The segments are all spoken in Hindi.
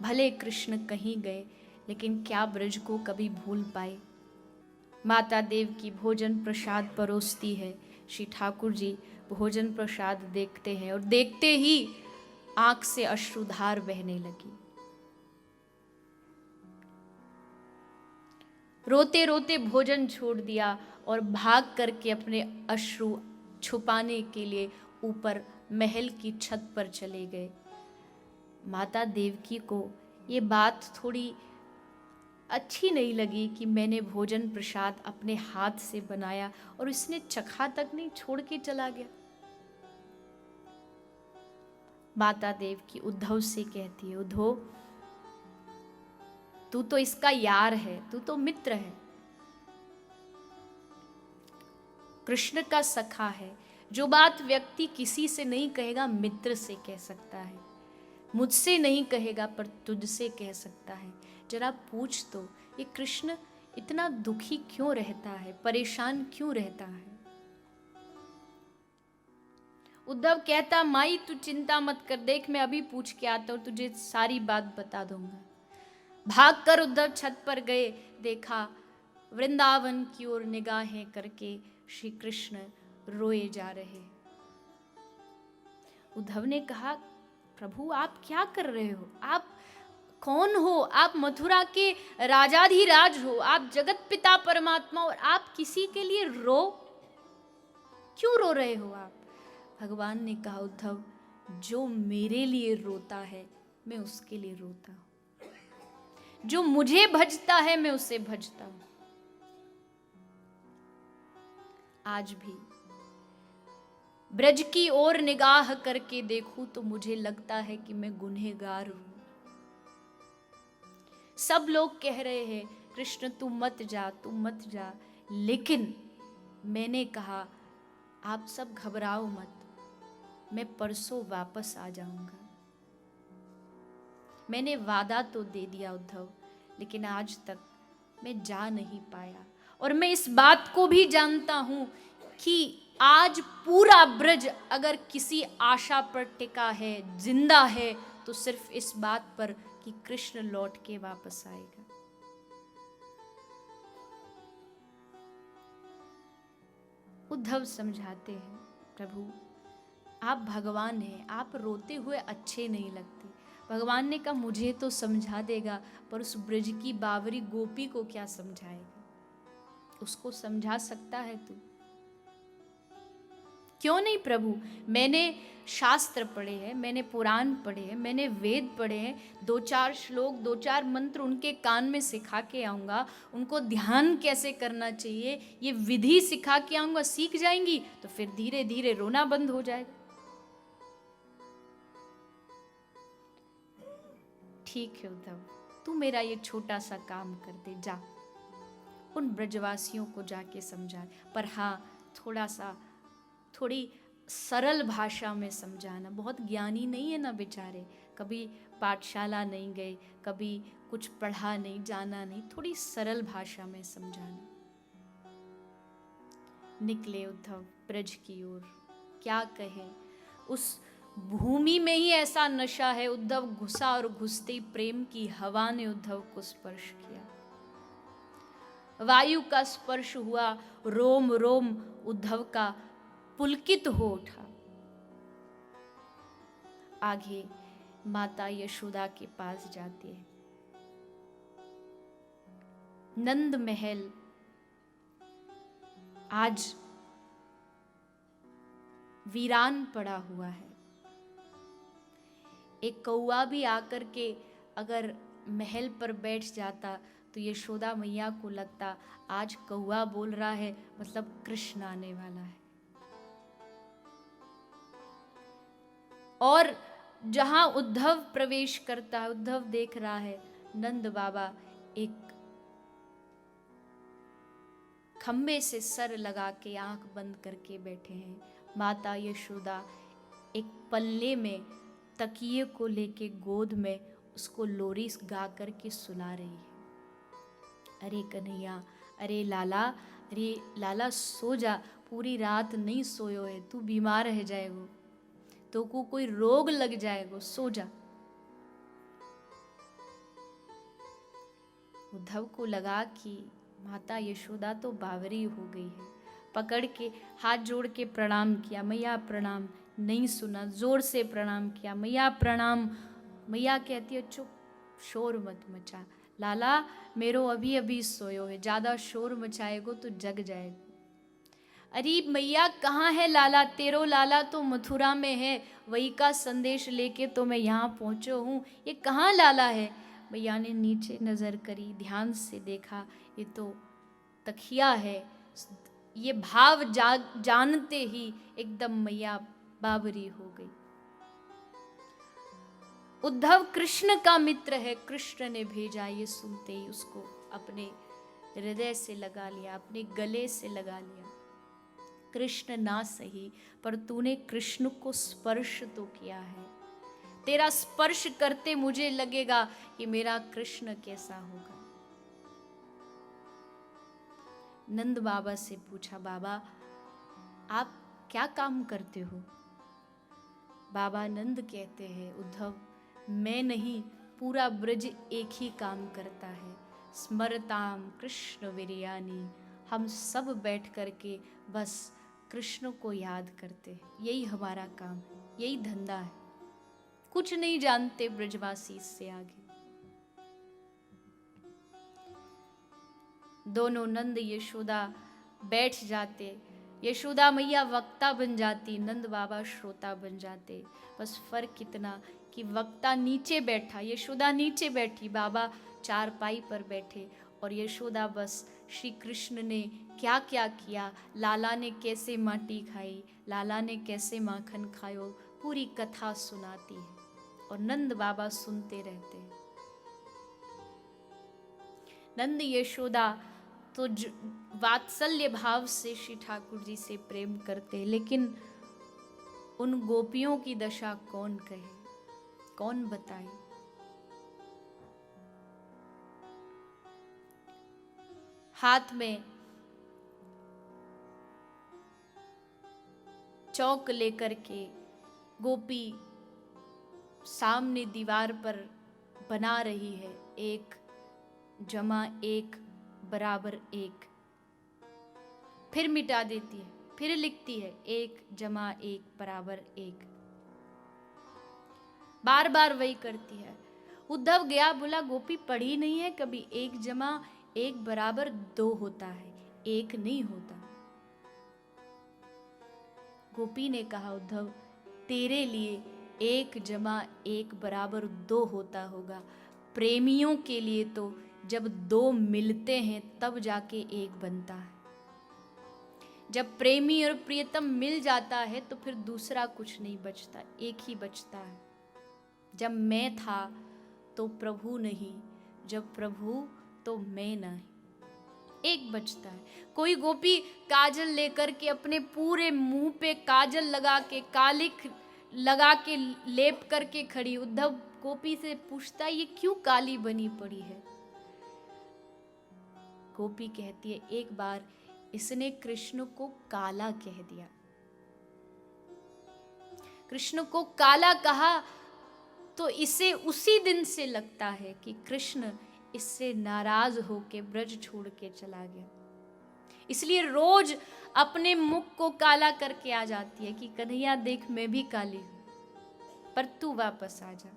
भले कृष्ण कहीं गए, लेकिन क्या ब्रज को कभी भूल पाए। माता देव की भोजन प्रसाद परोसती है। श्री ठाकुर जी भोजन प्रसाद देखते हैं और देखते ही आंख से अश्रुधार बहने लगी। रोते रोते भोजन छोड़ दिया और भाग करके अपने अश्रु छुपाने के लिए ऊपर महल की छत पर चले गए। माता देवकी को ये बात थोड़ी अच्छी नहीं लगी कि मैंने भोजन प्रसाद अपने हाथ से बनाया और इसने चखा तक नहीं, छोड़ के चला गया। माता देवकी उद्धव से कहती है, उद्धव तू तो इसका यार है, तू तो मित्र है, कृष्ण का सखा है। जो बात व्यक्ति किसी से नहीं कहेगा मित्र से कह सकता है, मुझसे नहीं कहेगा पर तुझसे कह सकता है। जरा पूछ तो ये कृष्ण इतना दुखी क्यों रहता है, परेशान क्यों रहता है। उद्धव कहता, माई तू चिंता मत कर, देख मैं अभी पूछ के आता हूं, तुझे सारी बात बता दूंगा। भागकर उद्धव छत पर गए, देखा वृंदावन की ओर निगाहें करके श्री कृष्ण रोए जा रहे। उद्धव ने कहा, प्रभु आप क्या कर रहे हो, आप कौन हो, आप मथुरा के राजाधिराज हो, आप जगत पिता परमात्मा, और आप किसी के लिए क्यों रो रहे हो आप। भगवान ने कहा, उद्धव जो मेरे लिए रोता है मैं उसके लिए रोता हूं, जो मुझे भजता है मैं उसे भजता हूं। आज भी ब्रज की ओर निगाह करके देखूं तो मुझे लगता है कि मैं गुनहगार हूं। सब लोग कह रहे हैं कृष्ण तू मत जा, तू मत जा, लेकिन मैंने कहा आप सब घबराओ मत, मैं परसों वापस आ जाऊंगा। मैंने वादा तो दे दिया उद्धव, लेकिन आज तक मैं जा नहीं पाया। और मैं इस बात को भी जानता हूं कि आज पूरा ब्रज अगर किसी आशा पर टिका है, जिंदा है, तो सिर्फ इस बात पर कि कृष्ण लौट के वापस आएगा। उद्धव समझाते हैं, प्रभु आप भगवान हैं, आप रोते हुए अच्छे नहीं लगते। भगवान ने कहा, मुझे तो समझा देगा, पर उस ब्रज की बावरी गोपी को क्या समझाएगा, उसको समझा सकता है तू। क्यों नहीं प्रभु, मैंने शास्त्र पढ़े हैं, मैंने पुराण पढ़े हैं, मैंने वेद पढ़े हैं, 2-4 श्लोक 2-4 मंत्र उनके कान में सिखा के आऊँगा, उनको ध्यान कैसे करना चाहिए ये विधि सिखा के आऊँगा, सीख जाएंगी तो फिर धीरे धीरे रोना बंद हो जाएगा। ठीक है उद्धव, तू मेरा ये छोटा सा काम कर दे, जा उन ब्रजवासियों को जाके समझा, पर हाँ थोड़ी सरल भाषा में समझाना। बहुत ज्ञानी नहीं है ना बेचारे, कभी पाठशाला नहीं गए, कभी कुछ पढ़ा नहीं, जाना नहीं, थोड़ी सरल भाषा में समझाना। निकले उद्धव ब्रज की ओर। क्या कहें, उस भूमि में ही ऐसा नशा है। उद्धव घुसा और घुसते ही प्रेम की हवा ने उद्धव को स्पर्श किया, वायु का स्पर्श हुआ, रोम रोम उद्धव का पुलकित हो उठा। आगे माता यशोदा के पास जाते हैं। नंद महल आज वीरान पड़ा हुआ है। एक कौआ भी आकर के अगर महल पर बैठ जाता तो यशोदा मैया को लगता आज कौआ बोल रहा है, मतलब कृष्ण आने वाला है। और जहां उद्धव प्रवेश करता है, उद्धव देख रहा है नंद बाबा एक खंबे से सर लगा के आंख बंद करके बैठे हैं। माता यशोदा एक पल्ले में तकिए को लेके गोद में उसको लोरी गा करके सुला रही है। अरे कन्हैया, अरे लाला सो जा, पूरी रात नहीं सोयो है, तू बीमार रह जाएगो, तो को कोई रोग लग जाएगो, सो जा। उद्धव को लगा कि माता यशोदा तो बावरी हो गई है। पकड़ के हाथ जोड़ के प्रणाम किया, मैया प्रणाम। नहीं सुना, जोर से प्रणाम किया, मैया प्रणाम। मैया कहती है चुप, शोर मत मचा, लाला मेरो अभी अभी सोयो है, ज़्यादा शोर मचाएगो तो जग जाएगो। अरे मैया कहाँ है लाला, तेरो लाला तो मथुरा में है, वही का संदेश लेके तो मैं यहाँ पहुँचो हूँ, ये कहाँ लाला है। मैया ने नीचे नज़र करी, ध्यान से देखा, ये तो तकिया है। ये भाव जानते ही एकदम मैया बावरी हो गई। उद्धव कृष्ण का मित्र है, कृष्ण ने भेजा, ये सुनते ही उसको अपने हृदय से लगा लिया, अपने गले से लगा लिया। कृष्ण ना सही, पर तूने कृष्ण को स्पर्श तो किया है, तेरा स्पर्श करते मुझे लगेगा कि मेरा कृष्ण कैसा होगा। नंद बाबा से पूछा, बाबा आप क्या काम करते हो। बाबा नंद कहते हैं, उद्धव मैं नहीं, पूरा ब्रज एक ही काम करता है, स्मरताम कृष्ण वीर्यानि, हम सब बैठ करके बस कृष्ण को याद करते हैं, यही हमारा काम है, यही धंधा है, कुछ नहीं जानते ब्रजवासी इससे आगे। दोनों नंद यशोदा बैठ जाते, यशोदा मैया वक्ता बन जाती, नंद बाबा श्रोता बन जाते। बस फर्क इतना कि वक्ता नीचे बैठा, यशोदा नीचे बैठी, बाबा चारपाई पर बैठे, और यशोदा बस श्री कृष्ण ने क्या क्या किया, लाला ने कैसे माटी खाई, लाला ने कैसे माखन खायो, पूरी कथा सुनाती है और नंद बाबा सुनते रहते हैं। नंद यशोदा तो वात्सल्य भाव से श्री ठाकुर जी से प्रेम करते, लेकिन उन गोपियों की दशा कौन कहे, कौन बताए। हाथ में चौक लेकर के गोपी सामने दीवार पर बना रही है, 1 जमा 1 बराबर 1, फिर मिटा देती है, फिर लिखती है 1 जमा 1 बराबर 1, बार बार वही करती है। उद्धव गया, बोला गोपी पढ़ी नहीं है कभी, 1 जमा 1 बराबर 2 होता है, 1 नहीं होता। गोपी ने कहा, उद्धव तेरे लिए 1 जमा 1 बराबर 2 होता होगा, प्रेमियों के लिए तो जब 2 मिलते हैं तब जाके 1 बनता है। जब प्रेमी और प्रियतम मिल जाता है तो फिर दूसरा कुछ नहीं बचता, एक ही बचता है। जब मैं था तो प्रभु नहीं, जब प्रभु तो मैं नहीं, एक बचता है। कोई गोपी काजल लेकर के अपने पूरे मुंह पे काजल लगा के, कालिक लगा के लेप करके खड़ी, उद्धव गोपी से पूछता है ये क्यों काली बनी पड़ी है। गोपी कहती है, एक बार इसने कृष्ण को काला कह दिया, कृष्ण को काला कहा तो इसे उसी दिन से लगता है कि कृष्ण इससे नाराज होके ब्रज छोड़ के चला गया, इसलिए रोज अपने मुख को काला करके आ जाती है कि कन्हैया देख मैं भी काली हूं, पर तू वापस आ जा।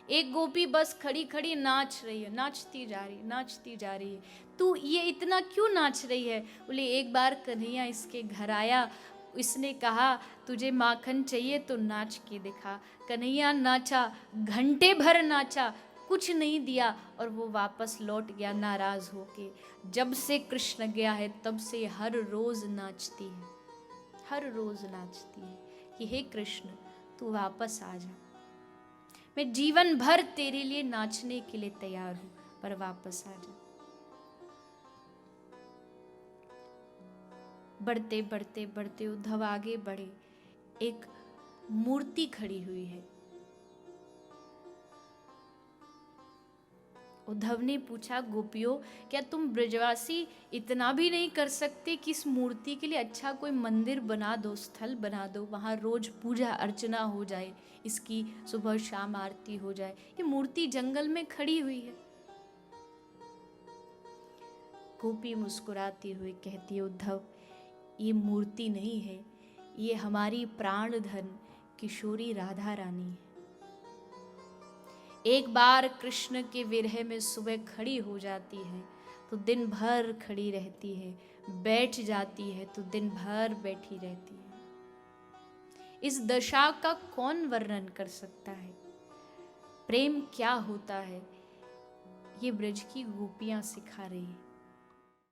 एक गोपी बस खड़ी खड़ी नाच रही है, नाचती जा रही है, नाचती जा रही है। तू ये इतना क्यों नाच रही है। बोले एक बार कन्हैया इसके घर आया, इसने कहा तुझे माखन चाहिए तो नाच के दिखा। कन्हैया नाचा, घंटे भर नाचा, कुछ नहीं दिया और वो वापस लौट गया नाराज होके। जब से कृष्ण गया है तब से हर रोज नाचती है, हर रोज नाचती है कि हे कृष्ण तू वापस आ जा, मैं जीवन भर तेरे लिए नाचने के लिए तैयार हूं, पर वापस आ जा। बढ़ते बढ़ते बढ़ते उद्धव आगे बढ़े, एक मूर्ति खड़ी हुई है। उद्धव ने पूछा, गोपियों क्या तुम ब्रजवासी इतना भी नहीं कर सकते कि इस मूर्ति के लिए अच्छा कोई मंदिर बना दो, स्थल बना दो, वहाँ रोज पूजा अर्चना हो जाए, इसकी सुबह शाम आरती हो जाए। ये मूर्ति जंगल में खड़ी हुई है। गोपी मुस्कुराती हुई कहती है, उद्धव ये मूर्ति नहीं है, ये हमारी प्राण धन किशोरी राधा रानी है। एक बार कृष्ण के विरह में सुबह खड़ी हो जाती है तो दिन भर खड़ी रहती है, बैठ जाती है तो दिन भर बैठी रहती है। इस दशा का कौन वर्णन कर सकता है? प्रेम क्या होता है ये ब्रज की गोपियां सिखा रही है।